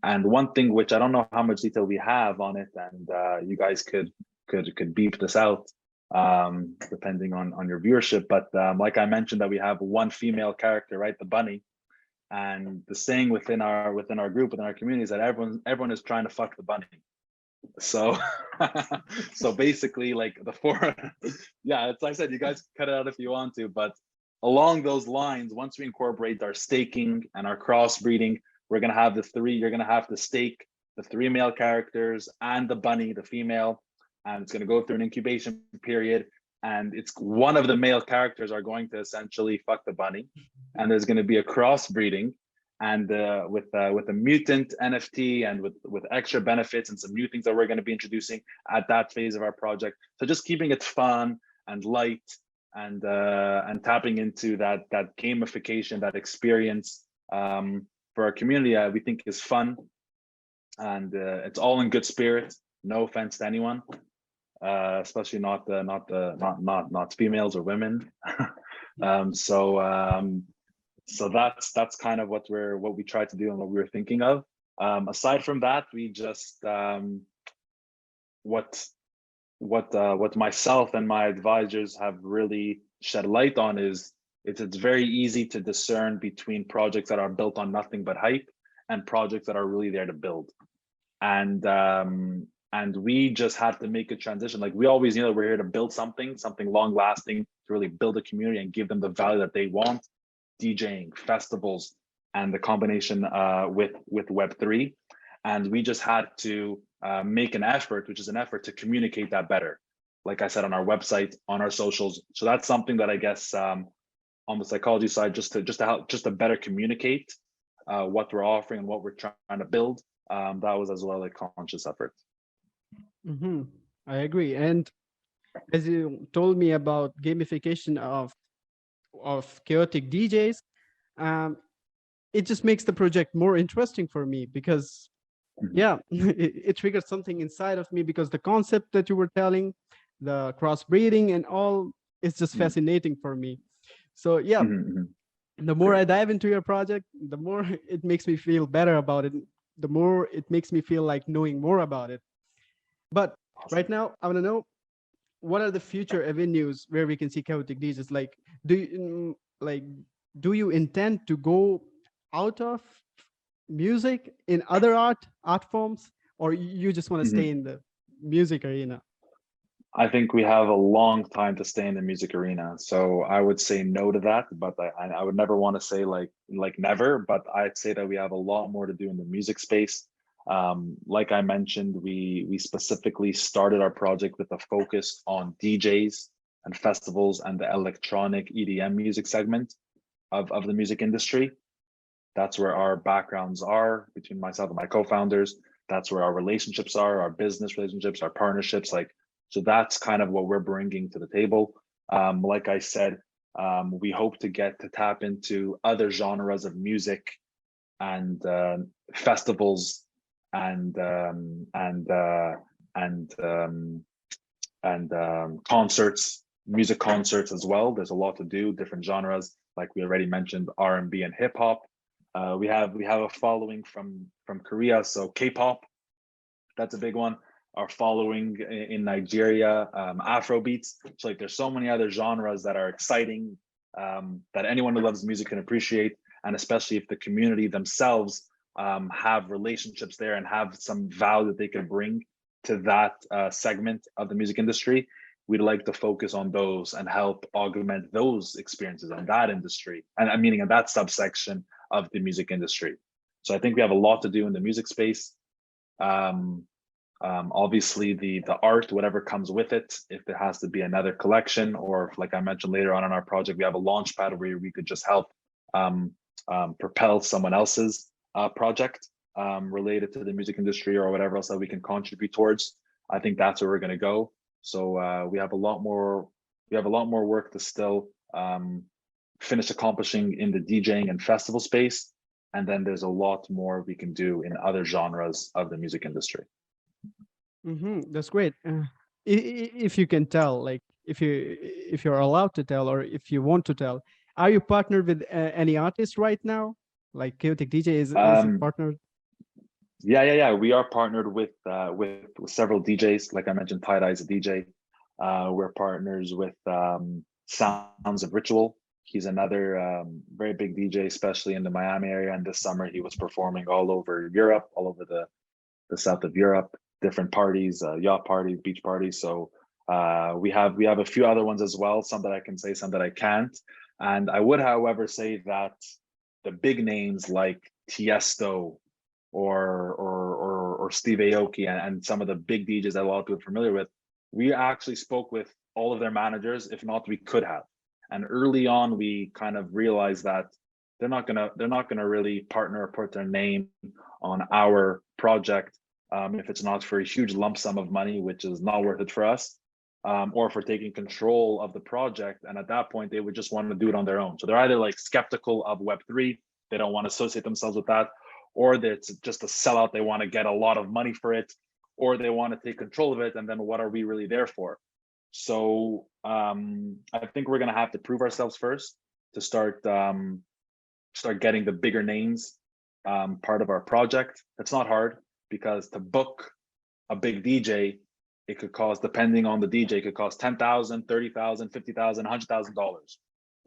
And one thing which I don't know how much detail we have on it, and you guys could beep this out depending on your viewership, but like I mentioned, that we have one female character, right, the bunny, and the saying within our group, within our community, is that everyone is trying to fuck the bunny. So so basically, like the 4 yeah, it's like I said, you guys cut it out if you want to, but along those lines, once we incorporate our staking and our crossbreeding, we're going to have you're going to have to stake the 3 male characters and the bunny, the female, and it's going to go through an incubation period, and it's one of the male characters are going to essentially fuck the bunny, and there's going to be a crossbreeding, and with a mutant NFT and with extra benefits and some new things that we're going to be introducing at that phase of our project. So just keeping it fun and light, and tapping into that gamification, that experience for our community, we think is fun, and it's all in good spirit. No offense to anyone, especially not females or women. So that's kind of what we tried to do and what we were thinking of. Aside from that, we just what myself and my advisors have really shed light on is it's very easy to discern between projects that are built on nothing but hype and projects that are really there to build. And And we just had to make a transition. Like we always knew that we're here to build something long lasting, to really build a community and give them the value that they want. DJing, festivals, and the combination with Web3. And we just had to make an effort, which is an effort to communicate that better. Like I said, on our website, on our socials. So that's something that I guess on the psychology side, just to better communicate what we're offering and what we're trying to build. That was as well a conscious effort. Mm-hmm. I agree. And as you told me about gamification of chaotic DJs, um, it just makes the project more interesting for me because, yeah, it triggered something inside of me because the concept that you were telling, the crossbreeding and all, is just fascinating for me. So yeah, the more I dive into your project, the more it makes me feel better about it. The more it makes me feel like knowing more about it. But right now, I want to know, what are the future avenues where we can see chaotic DJs? Like, do you intend to go out of music in other art forms, or you just want to stay in the music arena? I think we have a long time to stay in the music arena, so I would say no to that. But I would never want to say like never. But I'd say that we have a lot more to do in the music space. Like I mentioned, we specifically started our project with a focus on DJs and festivals and the electronic EDM music segment of the music industry. That's where our backgrounds are between myself and my co-founders. That's where our relationships are, our business relationships, our partnerships. So that's kind of what we're bringing to the table. Like I said, we hope to tap into other genres of music and festivals and concerts, music concerts as well. There's a lot to do, different genres, like we already mentioned, R&B and hip hop. We have a following from Korea, so K-pop, that's a big one. Our following in Nigeria, Afro beats. So like, there's so many other genres that are exciting, that anyone who loves music can appreciate, and especially if the community themselves have relationships there and have some value that they can bring to that segment of the music industry. We'd like to focus on those and help augment those experiences in that industry, and meaning in that subsection of the music industry. So I think we have a lot to do in the music space. Obviously the art, whatever comes with it, if there has to be another collection, or like I mentioned later on in our project, we have a launch pad where we could just help propel someone else's project related to the music industry or whatever else that we can contribute towards. I think that's where we're going to go. So we have a lot more work to still finish accomplishing in the DJing and festival space, and then there's a lot more we can do in other genres of the music industry. That's great. If you can tell, like, if you're allowed to tell, or if you want to tell, are you partnered with any artist right now? Like Chaotic DJ is partnered? Yeah. We are partnered with several DJs. Like I mentioned, Tie Dye is a DJ. We're partners with Sounds of Ritual. He's another very big DJ, especially in the Miami area. And this summer he was performing all over Europe, all over the south of Europe, different parties, yacht parties, beach parties. So we have a few other ones as well, some that I can say, some that I can't. And I would, however, say that the big names like Tiesto or Steve Aoki and some of the big DJs that a lot of people are familiar with, we actually spoke with all of their managers. If not, we could have. And early on, we kind of realized that they're not gonna really partner or put their name on our project if it's not for a huge lump sum of money, which is not worth it for us, or for taking control of the project. And at that point, they would just want to do it on their own. So they're either like skeptical of Web3, they don't want to associate themselves with that, or it's just a sellout, they want to get a lot of money for it, or they want to take control of it, and then what are we really there for? So I think we're going to have to prove ourselves first to start getting the bigger names part of our project. It's not hard, because to book a big DJ, it could cost, depending on the DJ, it could cost $10,000, $30,000, $50,000,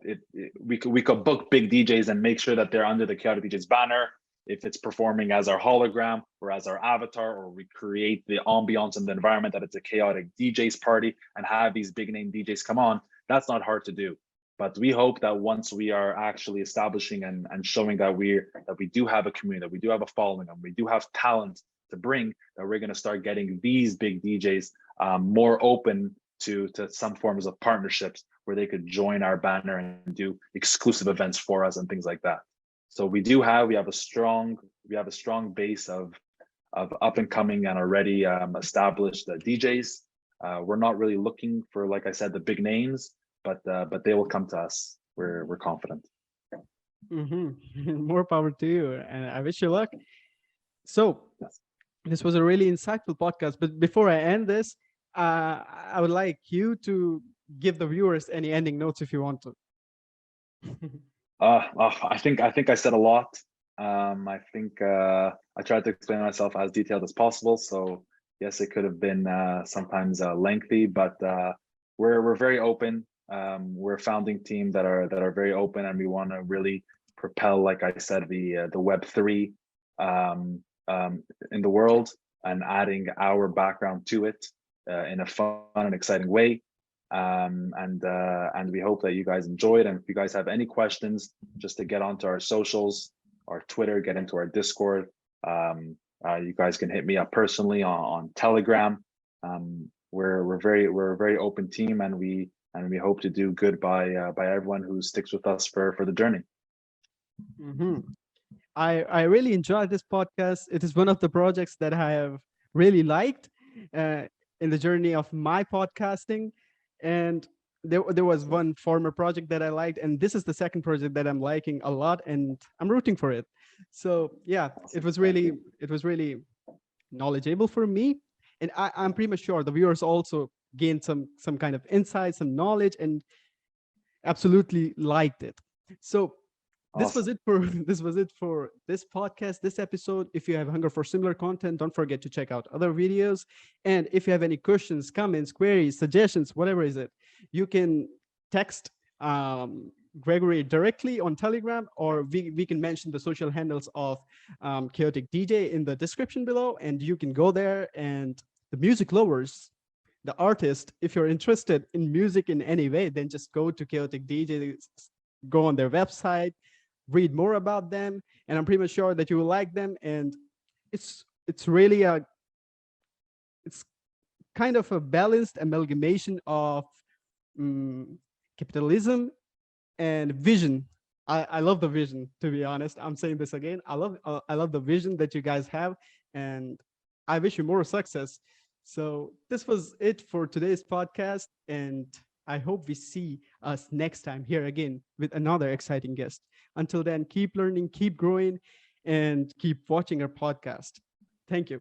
$100,000. We could book big DJs and make sure that they're under the Chaotic DJs banner. if it's performing as our hologram or as our avatar, or we create the ambiance and the environment that it's a chaotic DJs party and have these big name DJs come on, that's not hard to do. But we hope that once we are actually establishing and showing that we do have a community, that we do have a following, and we do have talent to bring, that we're going to start getting these big DJs more open to some forms of partnerships where they could join our banner and do exclusive events for us and things like that. So we have a strong base of up and coming and already established DJs. We're not really looking for, like I said, the big names, but they will come to us. We're confident. More power to you, and I wish you luck. So Yes. this was a really insightful podcast. But before I end this, I would like you to give the viewers any ending notes if you want to. I think I said a lot. I think I tried to explain myself as detailed as possible. So yes, it could have been sometimes lengthy, but we're very open. We're a founding team that are very open, and we want to really propel, like I said, the Web3 in the world, and adding our background to it in a fun and exciting way. And we hope that you guys enjoyed. And if you guys have any questions, just to get onto our socials, our Twitter, get into our Discord. You guys can hit me up personally on Telegram. We're a very open team, and we hope to do good by everyone who sticks with us for the journey. I really enjoyed this podcast. It is one of the projects that I have really liked in the journey of my podcasting. And there was one former project that I liked, and this is the second project that I'm liking a lot, and I'm rooting for it. So yeah, it was really knowledgeable for me, and I'm pretty much sure the viewers also gained some kind of insight, some knowledge, and absolutely liked it. So this was it for this podcast, this episode. If you have hunger for similar content, don't forget to check out other videos. And if you have any questions, comments, queries, suggestions, whatever is it, you can text Gregory directly on Telegram, or we can mention the social handles of Chaotic DJ in the description below, and you can go there. And the music lovers, the artist, if you're interested in music in any way, then just go to Chaotic DJ, go on their website, read more about them, and I'm pretty much sure that you will like them. And it's really it's kind of a balanced amalgamation of capitalism and vision. I love the vision, to be honest. I'm saying this again. I love the vision that you guys have, and I wish you more success. So this was it for today's podcast, and I hope we see us next time here again with another exciting guest. Until then, keep learning, keep growing, and keep watching our podcast. Thank you.